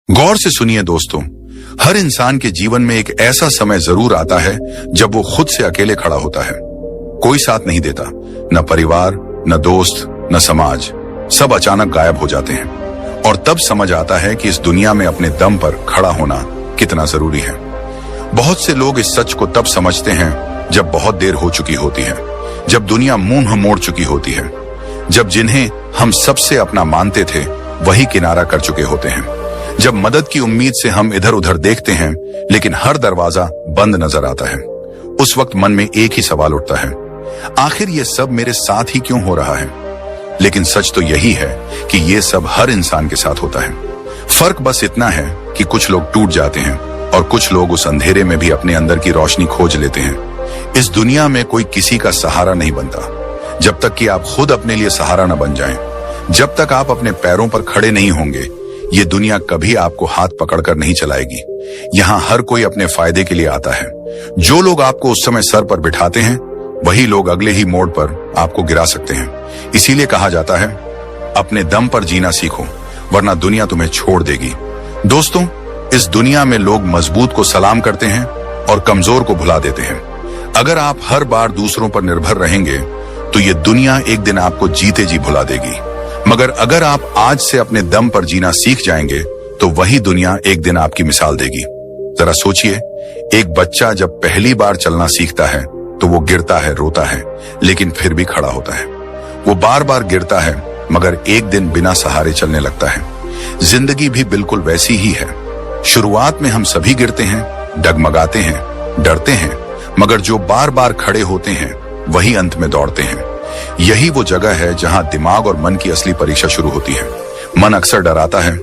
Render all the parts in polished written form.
गौर से सुनिए दोस्तों, हर इंसान के जीवन में एक ऐसा समय जरूर आता है जब वो खुद से अकेले खड़ा होता है। कोई साथ नहीं देता, न परिवार, न दोस्त, न समाज, सब अचानक गायब हो जाते हैं। और तब समझ आता है कि इस दुनिया में अपने दम पर खड़ा होना कितना जरूरी है। बहुत से लोग इस सच को तब समझते हैं जब बहुत देर हो चुकी होती है, जब दुनिया मुंह मोड़ चुकी होती है, जब जिन्हें हम सबसे अपना मानते थे वही किनारा कर चुके होते हैं, जब मदद की उम्मीद से हम इधर उधर देखते हैं लेकिन हर दरवाजा बंद नजर आता है। उस वक्त मन में एक ही सवाल उठता है, आखिर ये सब मेरे साथ ही क्यों हो रहा है? लेकिन सच तो यही है कि ये सब हर इंसान के साथ होता है। फर्क बस इतना है कि कुछ लोग टूट जाते हैं और कुछ लोग उस अंधेरे में भी अपने अंदर की रोशनी खोज लेते हैं। इस दुनिया में कोई किसी का सहारा नहीं बनता जब तक कि आप खुद अपने लिए सहारा न बन जाएं। जब तक आप अपने पैरों पर खड़े नहीं होंगे, ये दुनिया कभी आपको हाथ पकड़कर नहीं चलाएगी। यहाँ हर कोई अपने फायदे के लिए आता है। जो लोग आपको उस समय सर पर बिठाते हैं वही लोग अगले ही मोड़ पर आपको गिरा सकते हैं। इसीलिए कहा जाता है, अपने दम पर जीना सीखो वरना दुनिया तुम्हें छोड़ देगी। दोस्तों, इस दुनिया में लोग मजबूत को सलाम करते हैं और कमजोर को भुला देते हैं। अगर आप हर बार दूसरों पर निर्भर रहेंगे तो ये दुनिया एक दिन आपको जीते जी भुला देगी। मगर अगर आप आज से अपने दम पर जीना सीख जाएंगे तो वही दुनिया एक दिन आपकी मिसाल देगी। जरा सोचिए, एक बच्चा जब पहली बार चलना सीखता है तो वो गिरता है, रोता है, लेकिन फिर भी खड़ा होता है। वो बार बार गिरता है मगर एक दिन बिना सहारे चलने लगता है। जिंदगी भी बिल्कुल वैसी ही है। शुरुआत में हम सभी गिरते हैं, डगमगाते हैं, डरते हैं, मगर जो बार बार खड़े होते हैं वही अंत में दौड़ते हैं। यही वो जगह है जहां दिमाग और मन की असली परीक्षा शुरू होती है। मन अक्सर डराता है,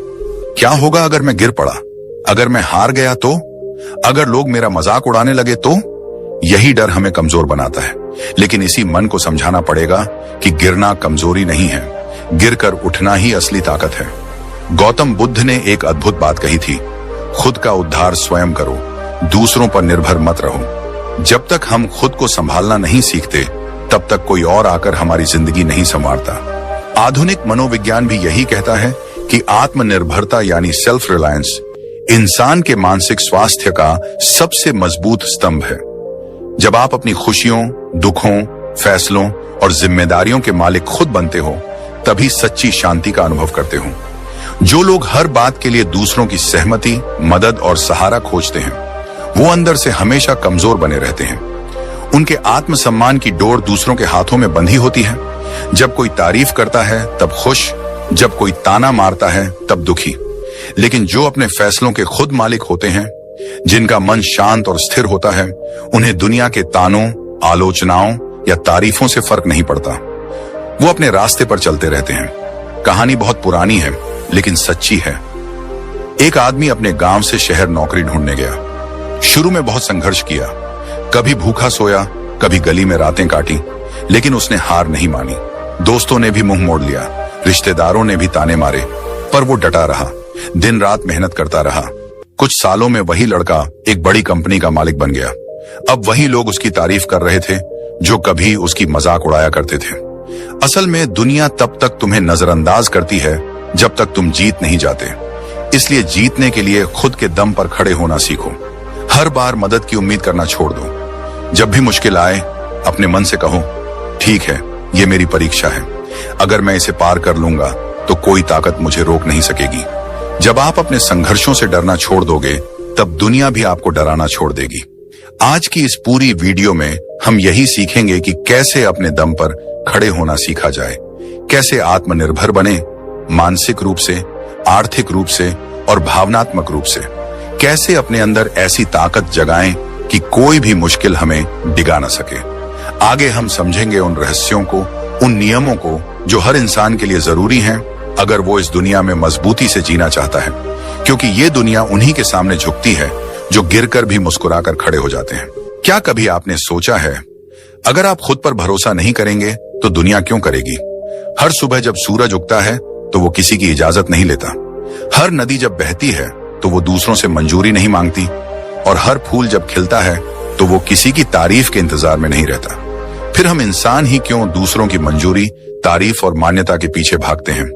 क्या होगा अगर मैं गिर पड़ा? अगर मैं हार गया तो? अगर लोग मेरा मजाक उड़ाने लगे तो? यही डर हमें कमजोर बनाता है। लेकिन इसी मन को समझाना पड़ेगा कि गिरना कमजोरी नहीं है, गिरकर उठना ही असली ताकत है। गौतम बुद्ध ने एक अद्भुत बात कही थी, खुद का उद्धार स्वयं करो, दूसरों पर निर्भर मत रहो। जब तक हम खुद को संभालना नहीं सीखते तब तक कोई और आकर हमारी जिंदगी नहीं संवारता। आधुनिक मनोविज्ञान भी यही कहता है कि आत्मनिर्भरता यानी सेल्फ रिलायंस इंसान के मानसिक स्वास्थ्य का सबसे मजबूत स्तंभ है। जब आप अपनी खुशियों, दुखों, फैसलों और जिम्मेदारियों के मालिक खुद बनते हो तभी सच्ची शांति का अनुभव करते हो। जो लोग हर बात के लिए दूसरों की सहमति, मदद और सहारा खोजते हैं वो अंदर से हमेशा कमजोर बने रहते हैं। उनके आत्मसम्मान की डोर दूसरों के हाथों में बंधी होती है। जब कोई तारीफ करता है तब खुश, जब कोई ताना मारता है तब दुखी। लेकिन जो अपने फैसलों के खुद मालिक होते हैं, जिनका मन शांत और स्थिर होता है, उन्हें दुनिया के तानों, आलोचनाओं या तारीफों से फर्क नहीं पड़ता। वो अपने रास्ते पर चलते रहते हैं। कहानी बहुत पुरानी है लेकिन सच्ची है। एक आदमी अपने गांव से शहर नौकरी ढूंढने गया। शुरू में बहुत संघर्ष किया, कभी भूखा सोया, कभी गली में रातें काटी, लेकिन उसने हार नहीं मानी। दोस्तों ने भी मुंह मोड़ लिया, रिश्तेदारों ने भी ताने मारे, पर वो डटा रहा, दिन रात मेहनत करता रहा। कुछ सालों में वही लड़का एक बड़ी कंपनी का मालिक बन गया। अब वही लोग उसकी तारीफ कर रहे थे जो कभी उसकी मजाक उड़ाया करते थे। असल में दुनिया तब तक तुम्हें नजरअंदाज करती है जब तक तुम जीत नहीं जाते। इसलिए जीतने के लिए खुद के दम पर खड़े होना सीखो। हर बार मदद की उम्मीद करना छोड़ दो। जब भी मुश्किल आए अपने मन से कहो, ठीक है, ये मेरी परीक्षा है, अगर मैं इसे पार कर लूंगा तो कोई ताकत मुझे रोक नहीं सकेगी। जब आप अपने संघर्षों से डरना छोड़ दोगे तब दुनिया भी आपको डराना छोड़ देगी। आज की इस पूरी वीडियो में हम यही सीखेंगे कि कैसे अपने दम पर खड़े होना सीखा जाए, कैसे आत्मनिर्भर बने, मानसिक रूप से, आर्थिक रूप से और भावनात्मक रूप से, कैसे अपने अंदर ऐसी ताकत जगाएं कि कोई भी मुश्किल हमें डिगा न सके। आगे हम समझेंगे उन रहस्यों को, उन नियमों को जो हर इंसान के लिए जरूरी हैं अगर वो इस दुनिया में मजबूती से जीना चाहता है, क्योंकि ये दुनिया उन्हीं के सामने झुकती है जो गिरकर भी मुस्कुराकर खड़े हो जाते हैं। क्या कभी आपने सोचा है, अगर आप खुद पर भरोसा नहीं करेंगे तो दुनिया क्यों करेगी? हर सुबह जब सूरज उगता है तो वो किसी की इजाजत नहीं लेता। हर नदी जब बहती है तो वो दूसरों से मंजूरी नहीं मांगती। और हर फूल जब खिलता है तो वो किसी की तारीफ के इंतजार में नहीं रहता। फिर हम इंसान ही क्यों दूसरों की मंजूरी, तारीफ और मान्यता के पीछे भागते हैं?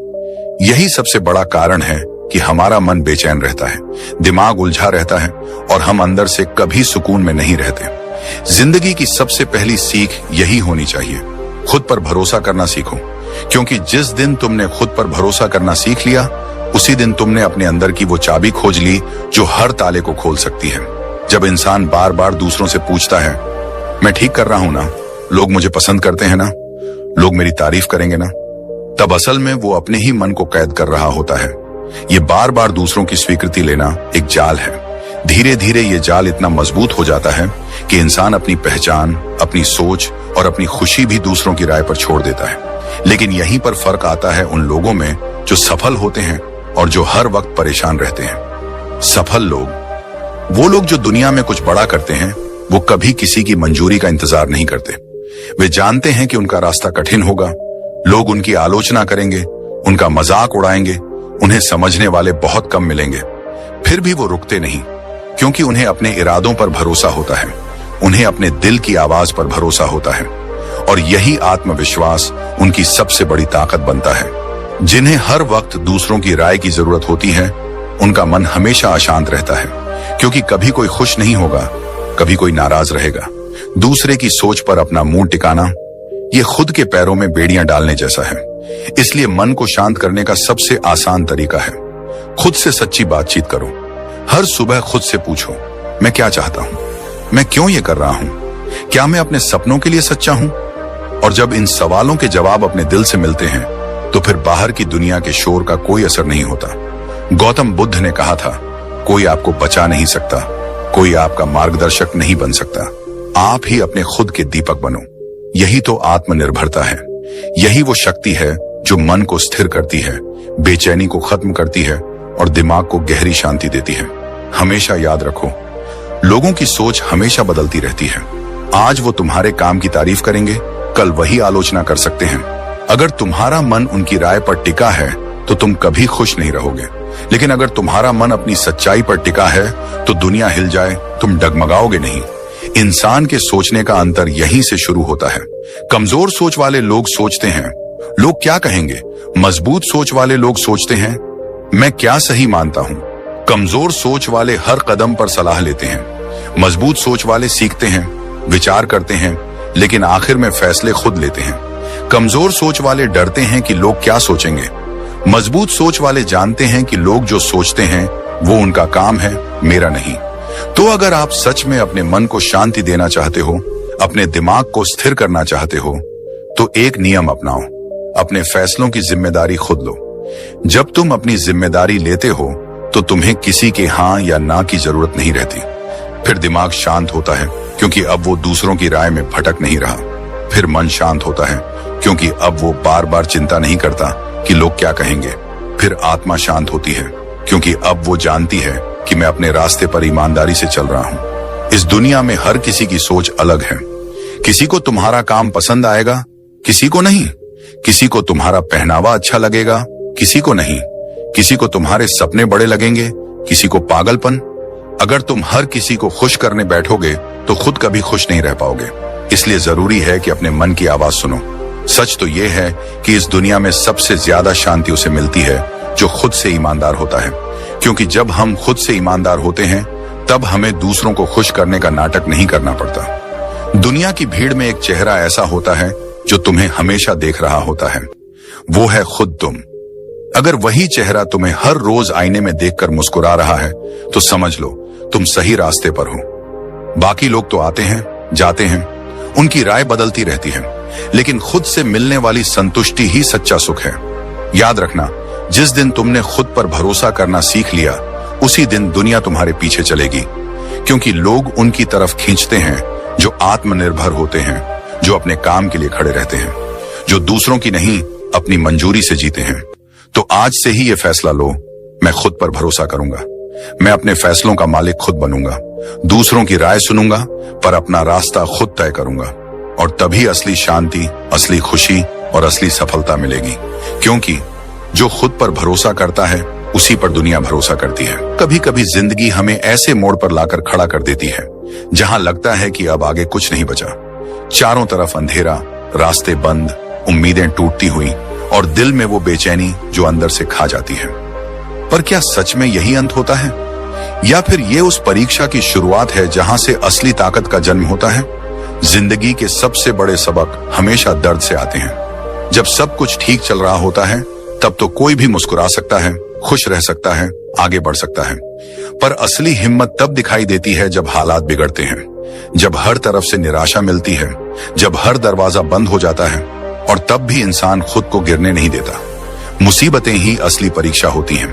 यही सबसे बड़ा कारण है कि हमारा मन बेचैन रहता है, दिमाग उलझा रहता है और हम अंदर से कभी सुकून में नहीं रहते। जिंदगी की सबसे पहली सीख यही होनी चाहिए, खुद पर भरोसा करना सीखो, क्योंकि जिस दिन तुमने खुद पर भरोसा करना सीख लिया, उसी दिन तुमने अपने अंदर की वो चाबी खोज ली जो हर ताले को खोल सकती है। जब इंसान बार बार दूसरों से पूछता है, मैं ठीक कर रहा हूं ना, लोग मुझे पसंद करते हैं ना, लोग मेरी तारीफ करेंगे ना, तब असल में वो अपने ही मन को कैद कर रहा होता है। ये बार बार दूसरों की स्वीकृति लेना एक जाल है। धीरे धीरे ये जाल इतना मजबूत हो जाता है कि इंसान अपनी पहचान, अपनी सोच और अपनी खुशी भी दूसरों की राय पर छोड़ देता है। लेकिन यहीं पर फर्क आता है उन लोगों में जो सफल होते हैं और जो हर वक्त परेशान रहते हैं। सफल लोग, वो लोग जो दुनिया में कुछ बड़ा करते हैं, वो कभी किसी की मंजूरी का इंतजार नहीं करते। वे जानते हैं कि उनका रास्ता कठिन होगा, लोग उनकी आलोचना करेंगे, उनका मजाक उड़ाएंगे, उन्हें समझने वाले बहुत कम मिलेंगे। फिर भी वो रुकते नहीं, क्योंकि उन्हें अपने इरादों पर भरोसा होता है, उन्हें अपने दिल की आवाज पर भरोसा होता है, और यही आत्मविश्वास उनकी सबसे बड़ी ताकत बनता है। जिन्हें हर वक्त दूसरों की राय की जरूरत होती है, उनका मन हमेशा अशांत रहता है, क्योंकि कभी कोई खुश नहीं होगा, कभी कोई नाराज रहेगा। दूसरे की सोच पर अपना मुंह टिकाना, ये खुद के पैरों में बेड़ियां डालने जैसा है। इसलिए मन को शांत करने का सबसे आसान तरीका है, खुद से सच्ची बातचीत करो। हर सुबह खुद से पूछो, मैं क्या चाहता हूं, मैं क्यों ये कर रहा हूं, क्या मैं अपने सपनों के लिए सच्चा हूं? और जब इन सवालों के जवाब अपने दिल से मिलते हैं, तो फिर बाहर की दुनिया के शोर का कोई असर नहीं होता। गौतम बुद्ध ने कहा था, कोई आपको बचा नहीं सकता, कोई आपका मार्गदर्शक नहीं बन सकता, आप ही अपने खुद के दीपक बनो। यही तो आत्मनिर्भरता है, यही वो शक्ति है जो मन को स्थिर करती है, बेचैनी को खत्म करती है और दिमाग को गहरी शांति देती है। हमेशा याद रखो, लोगों की सोच हमेशा बदलती रहती है। आज वो तुम्हारे काम की तारीफ करेंगे, कल वही आलोचना कर सकते हैं। अगर तुम्हारा मन उनकी राय पर टिका है, तो तुम कभी खुश नहीं रहोगे। लेकिन अगर तुम्हारा मन अपनी सच्चाई पर टिका है, तो दुनिया हिल जाए, तुम डगमगाओगे नहीं। इंसान के सोचने का अंतर यहीं से शुरू होता है। कमजोर सोच वाले लोग सोचते हैं, लोग क्या कहेंगे। मजबूत सोच वाले लोग सोचते हैं, मैं क्या सही मानता हूं। कमजोर सोच वाले हर कदम पर सलाह लेते हैं, मजबूत सोच वाले सीखते हैं, विचार करते हैं, लेकिन आखिर में फैसले खुद लेते हैं। कमजोर सोच वाले डरते हैं कि लोग क्या सोचेंगे, मजबूत सोच वाले जानते हैं कि लोग जो सोचते हैं वो उनका काम है, मेरा नहीं। तो अगर आप सच में अपने मन को शांति देना चाहते हो, अपने दिमाग को स्थिर करना चाहते हो, तो एक नियम अपनाओ, अपने फैसलों की जिम्मेदारी खुद लो। जब तुम अपनी जिम्मेदारी लेते हो, तो तुम्हें किसी के हाँ या ना की जरूरत नहीं रहती। फिर दिमाग शांत होता है, क्योंकि अब वो दूसरों की राय में भटक नहीं रहा। फिर मन शांत होता है, क्योंकि अब वो बार बार चिंता नहीं करता कि लोग क्या कहेंगे। फिर आत्मा शांत होती है, क्योंकि अब वो जानती है कि मैं अपने रास्ते पर ईमानदारी से चल रहा हूं। इस दुनिया में हर किसी की सोच अलग है। किसी को तुम्हारा काम पसंद आएगा, किसी को नहीं। किसी को तुम्हारा पहनावा अच्छा लगेगा, किसी को नहीं। किसी को तुम्हारे सपने बड़े लगेंगे, किसी को पागलपन। अगर तुम हर किसी को खुश करने बैठोगे, तो खुद कभी खुश नहीं रह पाओगे। इसलिए जरूरी है कि अपने मन की आवाज सुनो। सच तो यह है कि इस दुनिया में सबसे ज्यादा शांति उसे मिलती है जो खुद से ईमानदार होता है, क्योंकि जब हम खुद से ईमानदार होते हैं, तब हमें दूसरों को खुश करने का नाटक नहीं करना पड़ता। दुनिया की भीड़ में एक चेहरा ऐसा होता है जो तुम्हें हमेशा देख रहा होता है, वो है खुद तुम। अगर वही चेहरा तुम्हें हर रोज आईने में देखकर मुस्कुरा रहा है, तो समझ लो तुम सही रास्ते पर हो। बाकी लोग तो आते हैं, जाते हैं, उनकी राय बदलती रहती है, लेकिन खुद से मिलने वाली संतुष्टि ही सच्चा सुख है। याद रखना, जिस दिन तुमने खुद पर भरोसा करना सीख लिया, उसी दिन दुनिया तुम्हारे पीछे चलेगी, क्योंकि लोग उनकी तरफ खींचते हैं जो आत्मनिर्भर होते हैं, जो अपने काम के लिए खड़े रहते हैं, जो दूसरों की नहीं अपनी मंजूरी से जीते हैं। तो आज से ही ये फैसला लो, मैं खुद पर भरोसा करूंगा, मैं अपने फैसलों का मालिक खुद बनूंगा, दूसरों की राय सुनूंगा, पर अपना रास्ता खुद तय करूंगा। और तभी असली शांति, असली खुशी और असली सफलता मिलेगी, क्योंकि जो खुद पर भरोसा करता है, उसी पर दुनिया भरोसा करती है। कभी कभी जिंदगी हमें ऐसे मोड़ पर लाकर खड़ा कर देती है जहां लगता है कि अब आगे कुछ नहीं बचा। चारों तरफ अंधेरा, रास्ते बंद, उम्मीदें टूटती हुई और दिल में वो बेचैनी जो अंदर से खा जाती है। पर क्या सच में यही अंत होता है, या फिर ये उस परीक्षा की शुरुआत है जहां से असली ताकत का जन्म होता है? जिंदगी के सबसे बड़े सबक हमेशा दर्द से आते हैं। जब सब कुछ ठीक चल रहा होता है तब तो कोई भी मुस्कुरा सकता है, खुश रह सकता है, आगे बढ़ सकता है। पर असली हिम्मत तब दिखाई देती है जब हालात बिगड़ते हैं, जब हर तरफ से निराशा मिलती है, जब हर दरवाजा बंद हो जाता है, और तब भी इंसान खुद को गिरने नहीं देता। मुसीबतें ही असली परीक्षा होती हैं,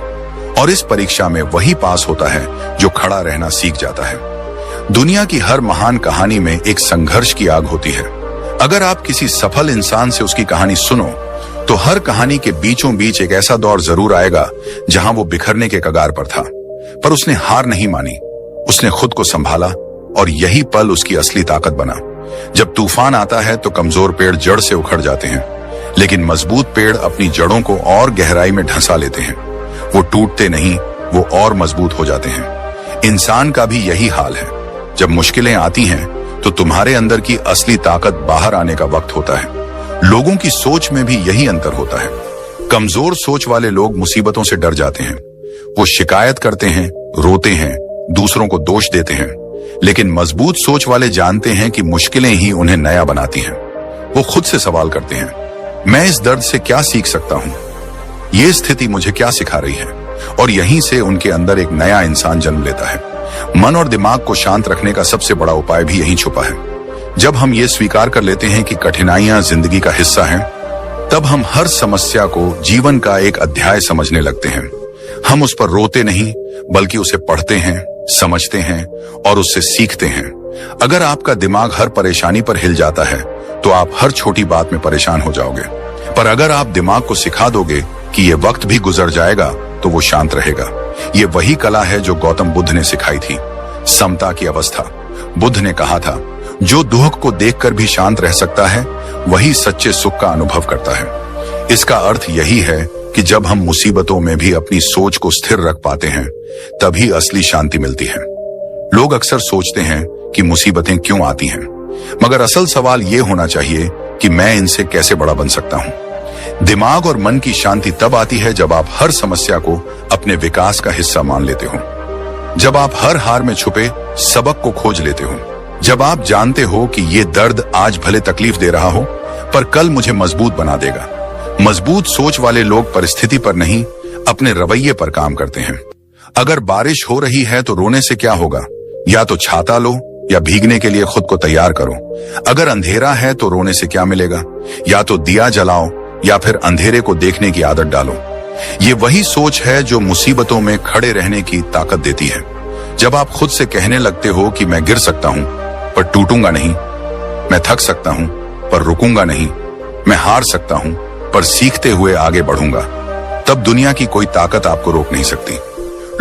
और इस परीक्षा में वही पास होता है जो खड़ा रहना सीख जाता है। दुनिया की हर महान कहानी में एक संघर्ष की आग होती है। अगर आप किसी सफल इंसान से उसकी कहानी सुनो तो हर कहानी के बीचों बीच एक ऐसा दौर जरूर आएगा जहां वो बिखरने के कगार पर था, पर उसने हार नहीं मानी, उसने खुद को संभाला, और यही पल उसकी असली ताकत बना। जब तूफान आता है तो कमजोर पेड़ जड़ से उखड़ जाते हैं, लेकिन मजबूत पेड़ अपनी जड़ों को और गहराई में ढंसा लेते हैं। वो टूटते नहीं, वो और मजबूत हो जाते हैं। इंसान का भी यही हाल है। जब मुश्किलें आती हैं तो तुम्हारे अंदर की असली ताकत बाहर आने का वक्त होता है। लोगों की सोच में भी यही अंतर होता है। कमजोर सोच वाले लोग मुसीबतों से डर जाते हैं, वो शिकायत करते हैं, रोते हैं, दूसरों को दोष देते हैं। लेकिन मजबूत सोच वाले जानते हैं कि मुश्किलें ही उन्हें नया बनाती हैं। वो खुद से सवाल करते हैं, मैं इस दर्द से क्या सीख सकता हूं? ये स्थिति मुझे क्या सिखा रही है? और यहीं से उनके अंदर एक नया इंसान जन्म लेता है। मन और दिमाग को शांत रखने का सबसे बड़ा उपाय भी यहीं छुपा है। जब हम ये स्वीकार कर लेते हैं कि कठिनाइयां जिंदगी का हिस्सा हैं, तब हम हर समस्या को जीवन का एक अध्याय समझने लगते हैं। हम उस पर रोते नहीं, बल्कि उसे पढ़ते हैं, समझते हैं और उससे सीखते हैं। अगर आपका दिमाग हर परेशानी पर हिल जाता है तो आप हर छोटी बात में परेशान हो जाओगे, पर अगर आप दिमाग को सिखा दोगे कि ये वक्त भी गुजर जाएगा तो वो शांत रहेगा। ये वही कला है जो गौतम बुद्ध ने सिखाई थी, समता की अवस्था। बुद्ध ने कहा था, जो दुख को देखकर भी शांत रह सकता है वही सच्चे सुख का अनुभव करता है। इसका अर्थ यही है कि जब हम मुसीबतों में भी अपनी सोच को स्थिर रख पाते हैं तभी असली शांति मिलती है। लोग अक्सर सोचते हैं कि मुसीबतें क्यों आती हैं, मगर असल सवाल ये होना चाहिए कि मैं इनसे कैसे बड़ा बन सकता हूं। दिमाग और मन की शांति तब आती है जब आप हर समस्या को अपने विकास का हिस्सा मान लेते हो, जब आप हर हार में छुपे सबक को खोज लेते हो, जब आप जानते हो कि ये दर्द आज भले तकलीफ दे रहा हो पर कल मुझे मजबूत बना देगा। मजबूत सोच वाले लोग परिस्थिति पर नहीं, अपने रवैये पर काम करते हैं। अगर बारिश हो रही है तो रोने से क्या होगा, या तो छाता लो या भीगने के लिए खुद को तैयार करो। अगर अंधेरा है तो रोने से क्या मिलेगा, या तो दिया जलाओ या फिर अंधेरे को देखने की आदत डालो। ये वही सोच है जो मुसीबतों में खड़े रहने की ताकत देती है। जब आप खुद से कहने लगते हो कि मैं गिर सकता हूं पर टूटूंगा नहीं, मैं थक सकता हूं पर रुकूंगा नहीं, मैं हार सकता हूं पर सीखते हुए आगे बढ़ूंगा, तब दुनिया की कोई ताकत आपको रोक नहीं सकती।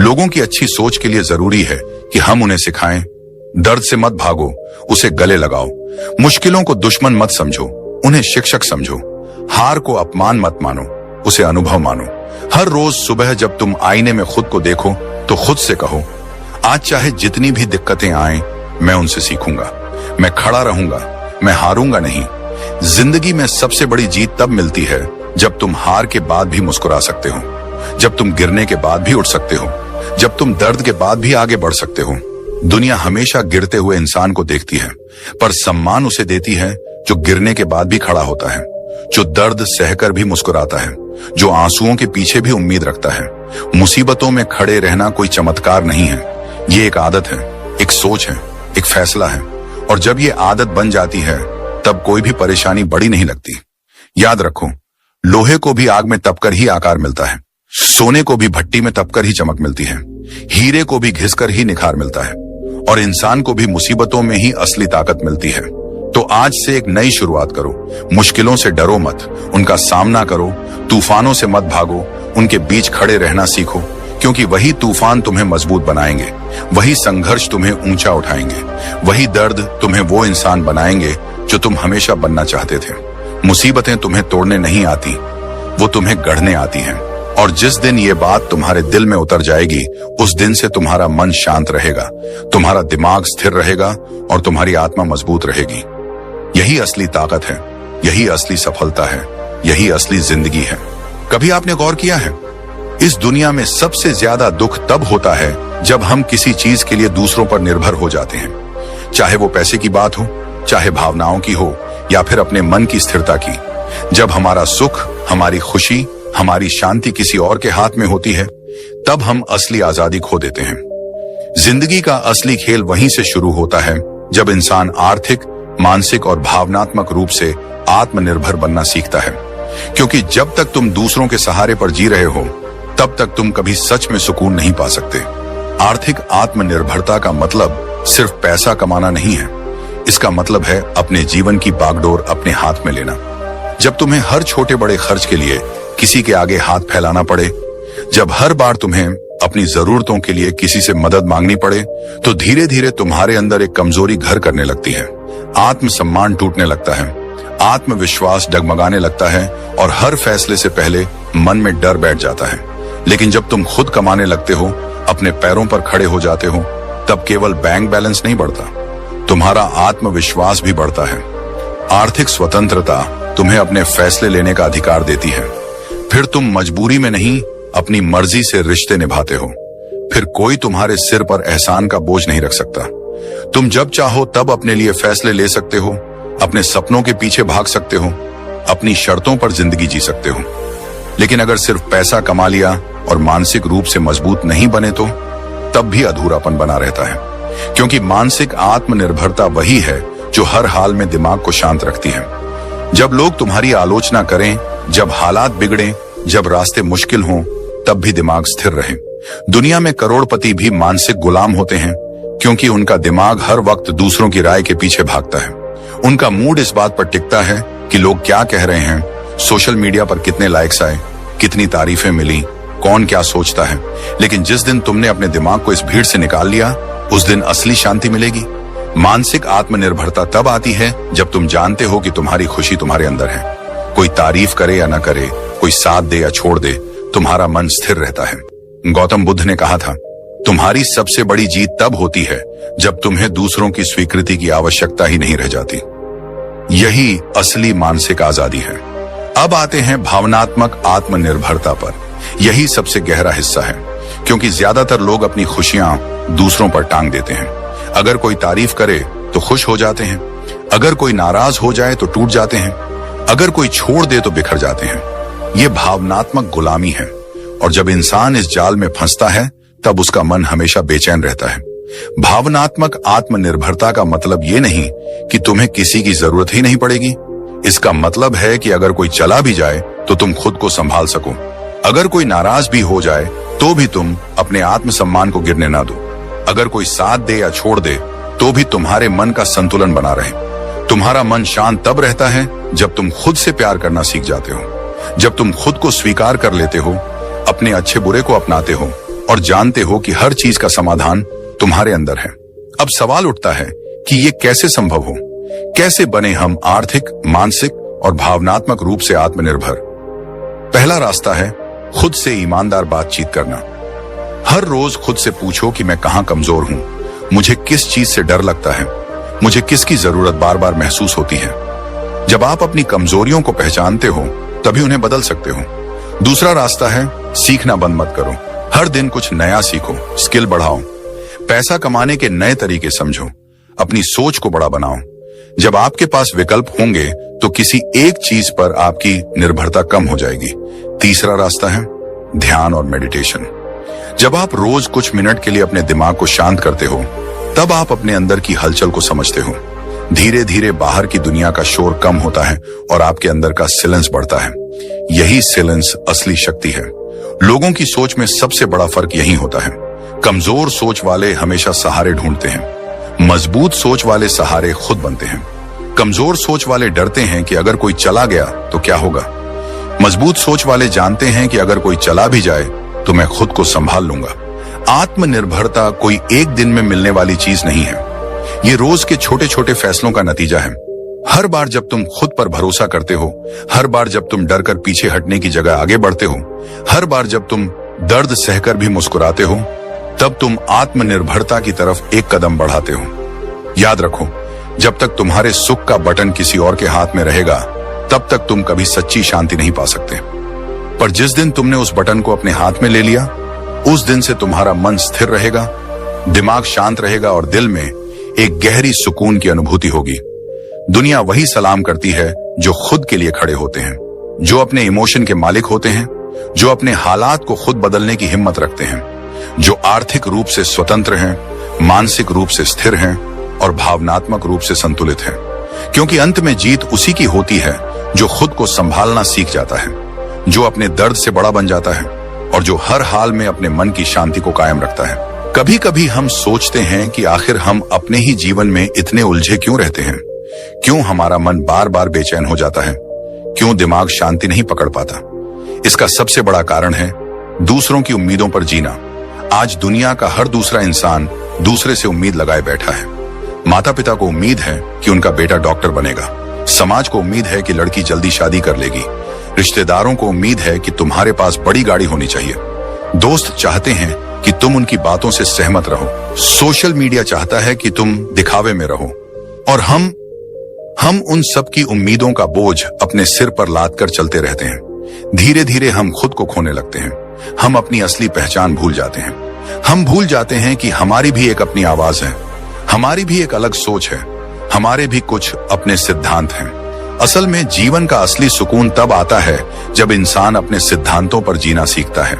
लोगों की अच्छी सोच के लिए जरूरी है कि हम उन्हें सिखाएं, दर्द से मत भागो, उसे गले लगाओ। मुश्किलों को दुश्मन मत समझो, उन्हें शिक्षक समझो। हार को अपमान मत मानो, उसे अनुभव मानो। हर रोज सुबह जब तुम आईने में खुद को देखो तो खुद से कहो, आज चाहे जितनी भी दिक्कतें आएं, मैं उनसे सीखूंगा, मैं खड़ा रहूंगा, मैं हारूंगा नहीं। जिंदगी में सबसे बड़ी जीत तब मिलती है जब तुम हार के बाद भी मुस्कुरा सकते हो, जब तुम गिरने के बाद भी उठ सकते हो, जब तुम दर्द के बाद भी आगे बढ़ सकते हो। दुनिया हमेशा गिरते हुए इंसान को देखती है, पर सम्मान उसे देती है जो गिरने के बाद भी खड़ा होता है, जो दर्द सहकर भी मुस्कुराता है, जो आंसुओं के पीछे भी उम्मीद रखता है। मुसीबतों में खड़े रहना कोई चमत्कार नहीं है, ये एक आदत है, एक सोच है, एक फैसला है। और जब ये आदत बन जाती है तब कोई भी परेशानी बड़ी नहीं लगती। याद रखो, लोहे को भी आग में तपकर ही आकार मिलता है, सोने को भी भट्टी में तपकर ही चमक मिलती है, हीरे को भी घिसकर ही निखार मिलता है, और इंसान को भी मुसीबतों में ही असली ताकत मिलती है। तो आज से एक नई शुरुआत करो। मुश्किलों से डरो मत, उनका सामना करो। तूफानों से मत भागो, उनके बीच खड़े रहना सीखो, क्योंकि वही तूफान तुम्हें मजबूत बनाएंगे, वही संघर्ष तुम्हें ऊंचा उठाएंगे, वही दर्द तुम्हें वो इंसान बनाएंगे जो तुम हमेशा बनना चाहते थे। मुसीबतें तुम्हें तोड़ने नहीं आती, वो तुम्हें गढ़ने आती हैं। और जिस दिन ये बात तुम्हारे दिल में उतर जाएगी, उस दिन से तुम्हारा मन शांत रहेगा, तुम्हारा दिमाग स्थिर रहेगा और तुम्हारी आत्मा मजबूत रहेगी। यही असली ताकत है, यही असली सफलता है, यही असली जिंदगी है। कभी आपने गौर किया है, इस दुनिया में सबसे ज्यादा दुख तब होता है जब हम किसी चीज के लिए दूसरों पर निर्भर हो जाते हैं, चाहे वो पैसे की बात हो, चाहे भावनाओं की हो, या फिर अपने मन की स्थिरता की। जब हमारा सुख, हमारी खुशी, हमारी शांति किसी और के हाथ में होती है, तब हम असली आजादी खो देते हैं। जिंदगी का असली खेल वहीं से शुरू होता है जब इंसान आर्थिक, मानसिक और भावनात्मक रूप से आत्मनिर्भर बनना सीखता है। क्योंकि जब तक तुम दूसरों के सहारे पर जी रहे हो, तब तक तुम कभी सच में सुकून नहीं पा सकते। आर्थिक आत्मनिर्भरता का मतलब सिर्फ पैसा कमाना नहीं है। इसका मतलब है अपने जीवन की बागडोर अपने हाथ में लेना। जब तुम्हें हर छोटे बड़े खर्च के लिए किसी के आगे हाथ फैलाना पड़े, जब हर बार तुम्हें अपनी जरूरतों के लिए किसी से मदद मांगनी पड़े, तो धीरे धीरे तुम्हारे अंदर एक कमजोरी घर करने लगती है। आत्मसम्मान टूटने लगता है, आत्मविश्वास डगमगाने लगता है और हर फैसले से पहले मन में डर बैठ जाता है। लेकिन जब तुम खुद कमाने लगते हो, अपने पैरों पर खड़े हो जाते हो, तब केवल बैंक बैलेंस नहीं बढ़ता, तुम्हारा आत्मविश्वास भी बढ़ता है। आर्थिक स्वतंत्रता तुम्हें अपने फैसले लेने का अधिकार देती है। फिर तुम मजबूरी में नहीं, अपनी मर्जी से रिश्ते निभाते हो। फिर कोई तुम्हारे सिर पर एहसान का बोझ नहीं रख सकता। तुम जब चाहो तब अपने लिए फैसले ले सकते हो, अपने सपनों के पीछे भाग सकते हो, अपनी शर्तों पर जिंदगी जी सकते हो। लेकिन अगर सिर्फ पैसा कमा लिया और मानसिक रूप से मजबूत नहीं बने, तो तब भी अधूरापन बना रहता है। क्योंकि मानसिक आत्मनिर्भरता वही है जो हर हाल में दिमाग को शांत रखती है। जब लोग तुम्हारी आलोचना करें, जब हालात बिगड़ें, जब रास्ते मुश्किल हों, तब भी दिमाग स्थिर रहे। दुनिया में करोड़पति भी मानसिक गुलाम होते हैं, क्योंकि उनका दिमाग हर वक्त दूसरों की राय के पीछे भागता है। उनका मूड इस बात पर टिकता है कि लोग क्या कह रहे हैं, सोशल मीडिया पर कितने लाइक्स आए, कितनी तारीफें मिली, कौन क्या सोचता है। लेकिन जिस दिन तुमने अपने दिमाग को इस भीड़ से निकाल लिया, उस दिन असली शांति मिलेगी। मानसिक आत्मनिर्भरता तब आती है जब तुम जानते हो कि तुम्हारी खुशी तुम्हारे अंदर है। कोई तारीफ करे या न करे, कोई साथ दे या छोड़ दे, तुम्हारा मन स्थिर रहता है। गौतम बुद्ध ने कहा था, तुम्हारी सबसे बड़ी जीत तब होती है जब तुम्हें दूसरों की स्वीकृति की आवश्यकता ही नहीं रह जाती। यही असली मानसिक आजादी है। अब आते हैं भावनात्मक आत्मनिर्भरता पर। यही सबसे गहरा हिस्सा है, क्योंकि ज्यादातर लोग अपनी खुशियां दूसरों पर टांग देते हैं। अगर कोई तारीफ करे तो खुश हो जाते हैं, अगर कोई नाराज हो जाए तो टूट जाते हैं, अगर कोई छोड़ दे तो बिखर जाते हैं। ये भावनात्मक गुलामी है, और जब इंसान इस जाल में फंसता है, तब उसका मन हमेशा बेचैन रहता है। भावनात्मक आत्मनिर्भरता का मतलब ये नहीं कि तुम्हें किसी की जरूरत ही नहीं पड़ेगी। इसका मतलब है कि अगर कोई चला भी जाए तो तुम खुद को संभाल सको। अगर कोई नाराज भी हो जाए तो भी तुम अपने आत्मसम्मान को गिरने ना दो। अगर कोई साथ दे या छोड़ दे तो भी तुम्हारे मन का संतुलन बना रहे। तुम्हारा मन शांत तब रहता है जब तुम खुद से प्यार करना सीख जाते हो, जब तुम खुद को स्वीकार कर लेते हो, अपने अच्छे बुरे को अपनाते हो और जानते हो कि हर चीज का समाधान तुम्हारे अंदर है। अब सवाल उठता है कि ये कैसे संभव हो, कैसे बने हम आर्थिक, मानसिक और भावनात्मक रूप से आत्मनिर्भर। पहला रास्ता है खुद से ईमानदार बातचीत करना। हर रोज खुद से पूछो कि मैं कहां कमजोर हूं, मुझे किस चीज से डर लगता है, मुझे किसकी जरूरत बार बार महसूस होती है। जब आप अपनी कमजोरियों को पहचानते हो, तभी उन्हें बदल सकते हो। दूसरा रास्ता है सीखना बंद मत करो। हर दिन कुछ नया सीखो, स्किल बढ़ाओ, पैसा कमाने के नए तरीके समझो, अपनी सोच को बड़ा बनाओ। जब आपके पास विकल्प होंगे तो किसी एक चीज पर आपकी निर्भरता कम हो जाएगी। तीसरा रास्ता है ध्यान और मेडिटेशन। जब आप रोज कुछ मिनट के लिए अपने दिमाग को शांत करते हो, तब आप अपने अंदर की हलचल को समझते हो। धीरे धीरे बाहर की दुनिया का शोर कम होता है और आपके अंदर का साइलेंस बढ़ता है। यही साइलेंस असली शक्ति है। लोगों की सोच में सबसे बड़ा फर्क यही होता है। कमजोर सोच वाले हमेशा सहारे ढूंढते हैं, मजबूत सोच वाले सहारे खुद बनते हैं। कमजोर सोच वाले डरते हैं कि अगर कोई चला गया तो क्या होगा। मजबूत सोच वाले जानते हैं कि अगर कोई चला भी जाए तो मैं खुद को संभाल लूंगा। आत्मनिर्भरता कोई एक दिन में मिलने वाली चीज नहीं है। ये रोज के छोटे छोटे फैसलों का नतीजा है। हर बार जब तुम खुद पर भरोसा करते हो, हर बार जब तुम डर कर पीछे हटने की जगह आगे बढ़ते हो, हर बार जब तुम दर्द सहकर भी मुस्कुराते हो, तब तुम आत्मनिर्भरता की तरफ एक कदम बढ़ाते हो। याद रखो, जब तक तुम्हारे सुख का बटन किसी और के हाथ में रहेगा, तब तक तुम कभी सच्ची शांति नहीं पा सकते। पर पर जिस दिन तुमने उस बटन को अपने हाथ में ले लिया, उस दिन से तुम्हारा मन स्थिर रहेगा, दिमाग शांत रहेगा और दिल में एक गहरी सुकून की अनुभूति होगी। दुनिया वही सलाम करती है जो खुद के लिए खड़े होते हैं, जो अपने इमोशन के मालिक होते हैं, जो अपने हालात को खुद बदलने की हिम्मत रखते हैं, जो आर्थिक रूप से स्वतंत्र हैं, मानसिक रूप से स्थिर हैं और भावनात्मक रूप से संतुलित हैं। क्योंकि अंत में जीत उसी की होती है जो खुद को संभालना सीख जाता है, जो अपने दर्द से बड़ा बन जाता है और जो हर हाल में अपने मन की शांति को कायम रखता है। कभी कभी हम सोचते हैं कि आखिर हम अपने ही जीवन में इतने उलझे क्यों रहते हैं, क्यों हमारा मन बार बार बेचैन हो जाता है, क्यों दिमाग शांति नहीं पकड़ पाता। इसका सबसे बड़ा कारण है दूसरों की उम्मीदों पर जीना। आज दुनिया का हर दूसरा इंसान दूसरे से उम्मीद लगाए बैठा है। माता पिता को उम्मीद है कि उनका बेटा डॉक्टर बनेगा, समाज को उम्मीद है कि लड़की जल्दी शादी कर लेगी, रिश्तेदारों को उम्मीद है कि तुम्हारे पास बड़ी गाड़ी होनी चाहिए, दोस्त चाहते हैं कि तुम उनकी बातों से सहमत रहो, सोशल मीडिया चाहता है कि तुम दिखावे में रहो और हम उन सब की उम्मीदों का बोझ अपने सिर पर लाद कर चलते रहते हैं। धीरे धीरे हम खुद को खोने लगते हैं, हम अपनी असली पहचान भूल जाते हैं। हम भूल जाते हैं कि हमारी भी एक अपनी आवाज है, हमारी भी एक अलग सोच है, हमारे भी कुछ अपने सिद्धांत हैं। असल में जीवन का असली सुकून तब आता है जब इंसान अपने सिद्धांतों पर जीना सीखता है,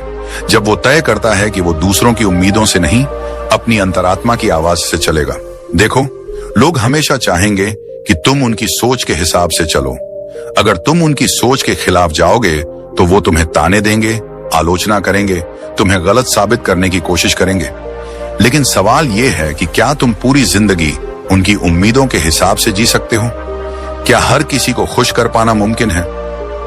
जब वो तय करता है कि वो दूसरों की उम्मीदों से नहीं, अपनी अंतरात्मा की आवाज से चलेगा। देखो, लोग हमेशा चाहेंगे कि तुम उनकी सोच के हिसाब से चलो। अगर तुम उनकी सोच के खिलाफ जाओगे तो वो तुम्हें ताने देंगे, आलोचना करेंगे, तुम्हें गलत साबित करने की कोशिश करेंगे। लेकिन सवाल यह है कि क्या तुम पूरी जिंदगी उनकी उम्मीदों के हिसाब से जी सकते हो? क्या हर किसी को खुश कर पाना मुमकिन है?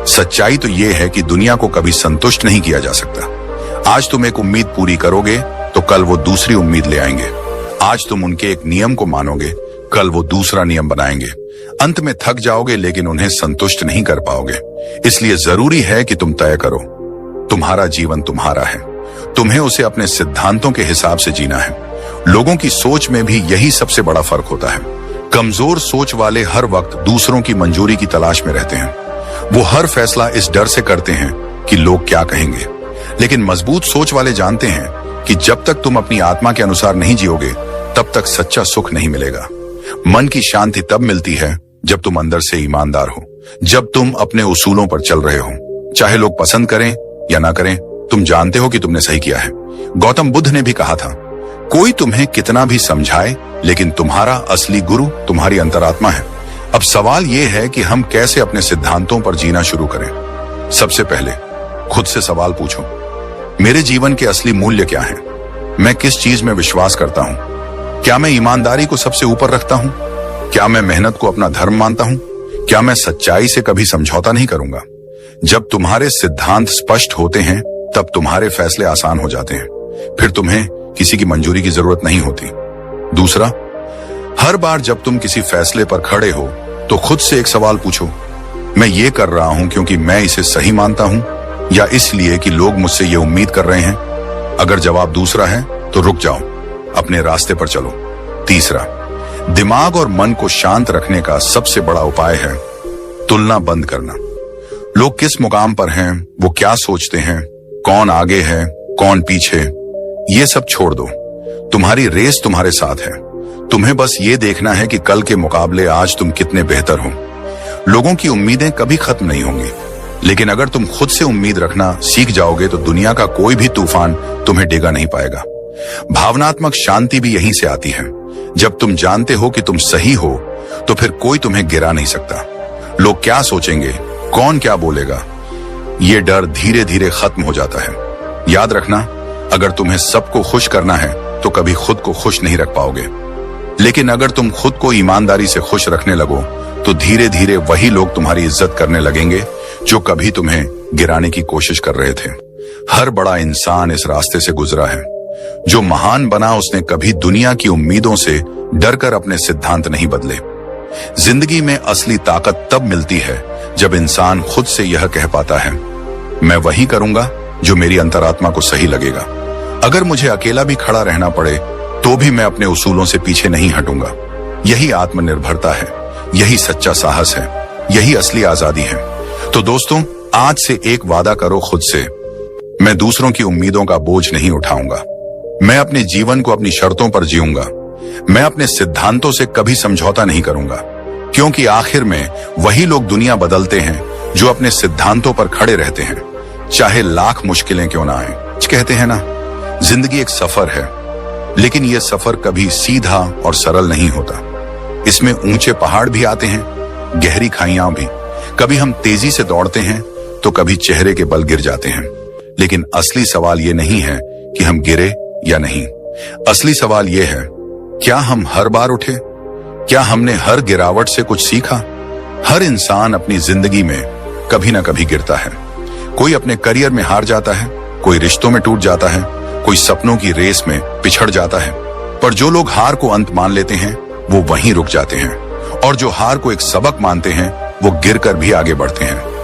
सच्चाई तो यह है कि दुनिया को कभी संतुष्ट नहीं किया जा सकता। आज तुम एक उम्मीद पूरी करोगे तो कल वो दूसरी उम्मीद ले आएंगे। आज तुम उनके एक नियम को मानोगे, कल वो दूसरा नियम बनाएंगे। अंत में थक जाओगे लेकिन उन्हें संतुष्ट नहीं कर पाओगे। इसलिए जरूरी है कि तुम तय करो, तुम्हारा जीवन तुम्हारा है, तुम्हें उसे अपने सिद्धांतों के हिसाब से जीना है। लोगों की सोच में भी यही सबसे बड़ा फर्क होता है। कमजोर सोच वाले हर वक्त दूसरों की मंजूरी की तलाश में रहते हैं। वो हर फैसला इस डर से करते हैं कि लोग क्या कहेंगे। लेकिन मजबूत सोच वाले जानते हैं कि जब तक तुम अपनी आत्मा के अनुसार नहीं जियोगे, तब तक सच्चा सुख नहीं मिलेगा। मन की शांति तब मिलती है जब तुम अंदर से ईमानदार हो, जब तुम अपने उसूलों पर चल रहे हो। चाहे लोग पसंद करें या ना करें, तुम जानते हो कि तुमने सही किया है। गौतम बुद्ध ने भी कहा था, कोई तुम्हें कितना भी समझाए, लेकिन तुम्हारा असली गुरु तुम्हारी अंतरात्मा है। अब सवाल यह है कि हम कैसे अपने सिद्धांतों पर जीना शुरू करें। सबसे पहले खुद से सवाल पूछो, मेरे जीवन के असली मूल्य क्या हैं? मैं किस चीज में विश्वास करता हूं? क्या मैं ईमानदारी को सबसे ऊपर रखता हूं? क्या मैं मेहनत को अपना धर्म मानता हूं? क्या मैं सच्चाई से कभी समझौता नहीं करूंगा? जब तुम्हारे सिद्धांत स्पष्ट होते हैं, तब तुम्हारे फैसले आसान हो जाते हैं। फिर तुम्हें किसी की मंजूरी की जरूरत नहीं होती। दूसरा, हर बार जब तुम किसी फैसले पर खड़े हो तो खुद से एक सवाल पूछो, मैं ये कर रहा हूं क्योंकि मैं इसे सही मानता हूं या इसलिए कि लोग मुझसे ये उम्मीद कर रहे हैं? अगर जवाब दूसरा है तो रुक जाओ, अपने रास्ते पर चलो। तीसरा, दिमाग और मन को शांत रखने का सबसे बड़ा उपाय है तुलना बंद करना। लोग किस मुकाम पर हैं, वो क्या सोचते हैं, कौन आगे है, कौन पीछे, ये सब छोड़ दो। तुम्हारी रेस तुम्हारे साथ है। तुम्हें बस ये देखना है कि कल के मुकाबले आज तुम कितने बेहतर हो। लोगों की उम्मीदें कभी खत्म नहीं होंगी, लेकिन अगर तुम खुद से उम्मीद रखना सीख जाओगे तो दुनिया का कोई भी तूफान तुम्हें डिगा नहीं पाएगा। भावनात्मक शांति भी यहीं से आती है। जब तुम जानते हो कि तुम सही हो तो फिर कोई तुम्हें गिरा नहीं सकता। लोग क्या सोचेंगे, कौन क्या बोलेगा, ये डर धीरे धीरे खत्म हो जाता है। याद रखना, अगर तुम्हें सबको खुश करना है तो कभी खुद को खुश नहीं रख पाओगे। लेकिन अगर तुम खुद को ईमानदारी से खुश रखने लगो तो धीरे धीरे वही लोग तुम्हारी इज्जत करने लगेंगे जो कभी तुम्हें गिराने की कोशिश कर रहे थे। हर बड़ा इंसान इस रास्ते से गुजरा है। जो महान बना उसने कभी दुनिया की उम्मीदों से डरकर अपने सिद्धांत नहीं बदले। जिंदगी में असली ताकत तब मिलती है जब इंसान खुद से यह कह पाता है, मैं वही करूंगा जो मेरी अंतरात्मा को सही लगेगा। अगर मुझे अकेला भी खड़ा रहना पड़े तो भी मैं अपने उसूलों से पीछे नहीं हटूंगा। यही आत्मनिर्भरता है, यही सच्चा साहस है, यही असली आजादी है। तो दोस्तों, आज से एक वादा करो खुद से, मैं दूसरों की उम्मीदों का बोझ नहीं उठाऊंगा। मैं अपने जीवन को अपनी शर्तों पर जीऊंगा। मैं अपने सिद्धांतों से कभी समझौता नहीं करूंगा, क्योंकि आखिर में वही लोग दुनिया बदलते हैं जो अपने सिद्धांतों पर खड़े रहते हैं, चाहे लाख मुश्किलें क्यों ना आए। कहते हैं ना, जिंदगी एक सफर है, लेकिन यह सफर कभी सीधा और सरल नहीं होता। इसमें ऊंचे पहाड़ भी आते हैं, गहरी खाइयां भी। कभी हम तेजी से दौड़ते हैं तो कभी चेहरे के बल गिर जाते हैं। लेकिन असली सवाल यह नहीं है कि हम गिरे या नहीं। असली सवाल यह है, क्या हम हर बार उठे? क्या हमने हर गिरावट से कुछ सीखा? हर इंसान अपनी जिंदगी में कभी ना कभी गिरता है। कोई अपने करियर में हार जाता है, कोई रिश्तों में टूट जाता है, कोई सपनों की रेस में पिछड़ जाता है। पर जो लोग हार को अंत मान लेते हैं वो वहीं रुक जाते हैं, और जो हार को एक सबक मानते हैं वो गिरकर भी आगे बढ़ते हैं।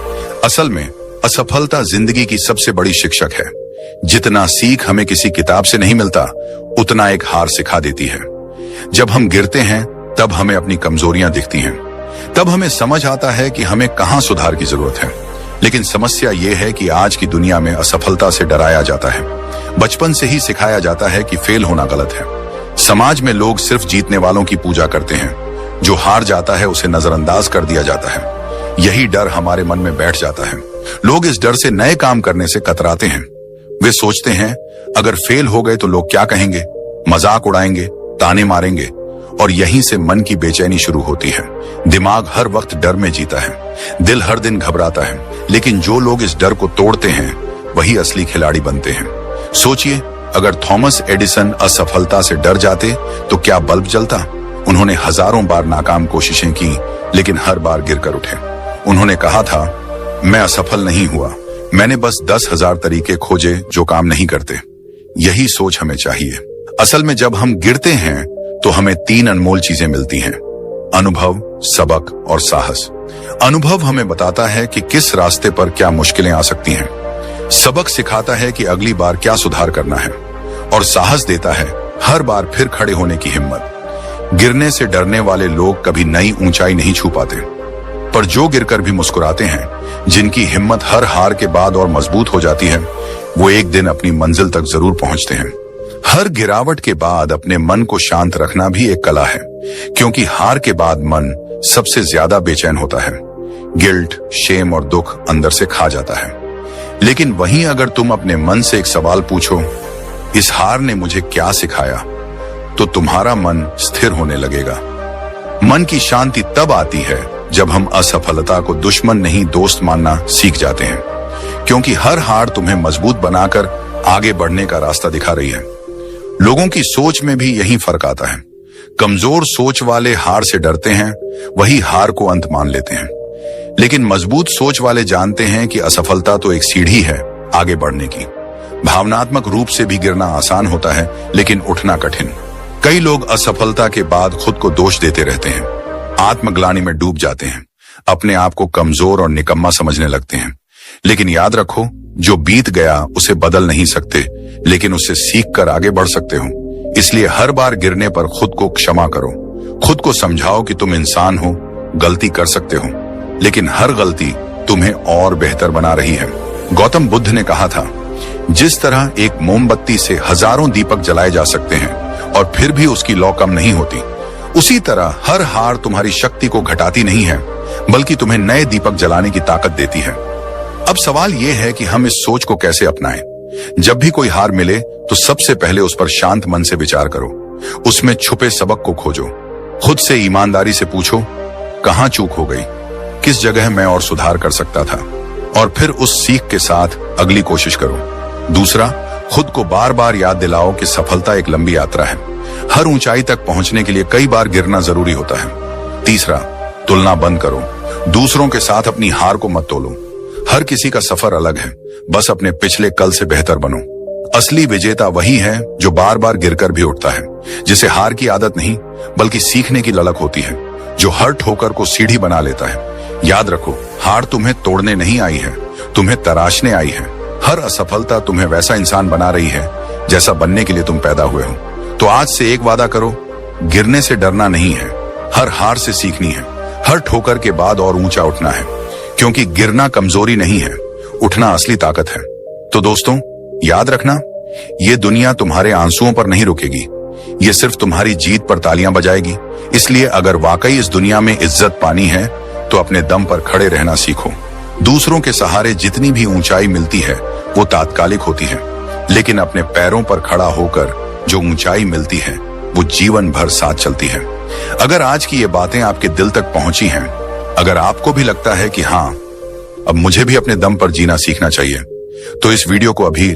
असल में असफलता जिंदगी की सबसे बड़ी शिक्षक है। जितना सीख हमें किसी किताब से नहीं मिलता, उतना एक हार सिखा देती है। जब हम गिरते हैं तब हमें अपनी कमजोरियां दिखती हैं। तब हमें समझ आता है कि हमें कहां सुधार की जरूरत है। लेकिन समस्या यह है कि आज की दुनिया में असफलता से डराया जाता है। बचपन से ही सिखाया जाता है कि फेल होना गलत है। समाज में लोग सिर्फ जीतने वालों की पूजा करते हैं। जो हार जाता है उसे नजरअंदाज कर दिया जाता है। यही डर हमारे मन में बैठ जाता है। लोग इस डर से नए काम करने से कतराते हैं। वे सोचते हैं, अगर फेल हो गए तो लोग क्या कहेंगे, मजाक उड़ाएंगे, ताने मारेंगे, और यहीं से मन की बेचैनी शुरू होती है। दिमाग हर वक्त डर में जीता है, दिल हर दिन घबराता है। लेकिन जो लोग इस डर को तोड़ते हैं वही असली खिलाड़ी बनते हैं। सोचिए, अगर थॉमस एडिसन असफलता से डर जाते तो क्या बल्ब जलता? उन्होंने हजारों बार नाकाम कोशिशें की, लेकिन हर बार गिरकर उठे। उन्होंने कहा था, मैं असफल नहीं हुआ, मैंने बस 10,000 तरीके खोजे जो काम नहीं करते। यही सोच हमें चाहिए। असल में जब हम गिरते हैं तो हमें 3 अनमोल चीजें मिलती हैं: अनुभव, सबक और साहस। अनुभव हमें बताता है कि किस रास्ते पर क्या मुश्किलें आ सकती हैं। सबक सिखाता है कि अगली बार क्या सुधार करना है, और साहस देता है हर बार फिर खड़े होने की हिम्मत। गिरने से डरने वाले लोग कभी नई ऊंचाई नहीं छू पाते, पर जो गिरकर भी मुस्कुराते हैं, जिनकी हिम्मत हर हार के बाद और मजबूत हो जाती है, वो एक दिन अपनी मंजिल तक जरूर पहुंचते हैं। हर गिरावट के बाद अपने मन को शांत रखना भी एक कला है, क्योंकि हार के बाद मन सबसे ज्यादा बेचैन होता है। गिल्ट, शेम और दुख अंदर से खा जाता है। लेकिन वहीं अगर तुम अपने मन से एक सवाल पूछो, इस हार ने मुझे क्या सिखाया, तो तुम्हारा मन स्थिर होने लगेगा। मन की शांति तब आती है जब हम असफलता को दुश्मन नहीं दोस्त मानना सीख जाते हैं, क्योंकि हर हार तुम्हें मजबूत बनाकर आगे बढ़ने का रास्ता दिखा रही है। लोगों की सोच में भी यही फर्क आता है। कमजोर सोच वाले हार से डरते हैं, वही हार को अंत मान लेते हैं। लेकिन मजबूत सोच वाले जानते हैं कि असफलता तो एक सीढ़ी है आगे बढ़ने की। भावनात्मक रूप से भी गिरना आसान होता है, लेकिन उठना कठिन। कई लोग असफलता के बाद खुद को दोष देते रहते हैं, आत्मग्लानि में डूब जाते हैं, अपने आप को कमजोर और निकम्मा समझने लगते हैं। लेकिन याद रखो, जो बीत गया उसे बदल नहीं सकते, लेकिन उससे सीख कर आगे बढ़ सकते हो। इसलिए हर बार गिरने पर खुद को क्षमा करो। खुद को समझाओ कि तुम इंसान हो, गलती कर सकते हो, लेकिन हर गलती तुम्हें और बेहतर बना रही है। गौतम बुद्ध ने कहा था, जिस तरह एक मोमबत्ती से हजारों दीपक जलाए जा सकते हैं और फिर भी उसकी लौ कम नहीं होती, उसी तरह हर हार तुम्हारी शक्ति को घटाती नहीं है, बल्कि तुम्हें नए दीपक जलाने की ताकत देती है। अब सवाल यह है कि हम इस सोच को कैसे अपनाएं। जब भी कोई हार मिले तो सबसे पहले उस पर शांत मन से विचार करो। उसमें छुपे सबक को खोजो। खुद से ईमानदारी से पूछो, कहां चूक हो गई, किस जगह मैं और सुधार कर सकता था, और फिर उस सीख के साथ अगली कोशिश करो। दूसरा, खुद को बार बार याद दिलाओ कि सफलता एक लंबी यात्रा है। हर ऊंचाई तक पहुंचने के लिए कई बार गिरना जरूरी होता है। तीसरा, तुलना बंद करो। दूसरों के साथ अपनी हार को मत तोलो। हर किसी का सफर अलग है, बस अपने पिछले कल से बेहतर बनो। असली विजेता वही है जो बार बार गिरकर भी उठता है, जिसे हार की आदत नहीं बल्कि सीखने की ललक होती है, जो हर ठोकर को सीढ़ी बना लेता है। याद रखो, हार तुम्हें तोड़ने नहीं आई है, तुम्हें तराशने आई है। हर असफलता तुम्हें वैसा इंसान बना रही है जैसा बनने के लिए तुम पैदा हुए हो। तो आज से एक वादा करो, गिरने से डरना नहीं है, हर हार से सीखनी है, हर ठोकर के बाद और ऊंचा उठना है। क्योंकि गिरना कमजोरी नहीं है, उठना असली ताकत है। तो दोस्तों, याद रखना, ये दुनिया तुम्हारे आंसुओं पर नहीं रुकेगी, ये सिर्फ तुम्हारी जीत पर तालियां बजाएगी। इसलिए अगर वाकई इस दुनिया में इज्जत पानी है तो अपने दम पर खड़े रहना सीखो। दूसरों के सहारे जितनी भी ऊंचाई मिलती है वो तात्कालिक होती है, लेकिन अपने पैरों पर खड़ा होकर जो ऊंचाई मिलती है वो जीवन भर साथ चलती है। अगर आज की ये बातें आपके दिल तक पहुंची हैं, अगर आपको भी लगता है कि हाँ, अब मुझे भी अपने दम पर जीना सीखना चाहिए, तो इस वीडियो को अभी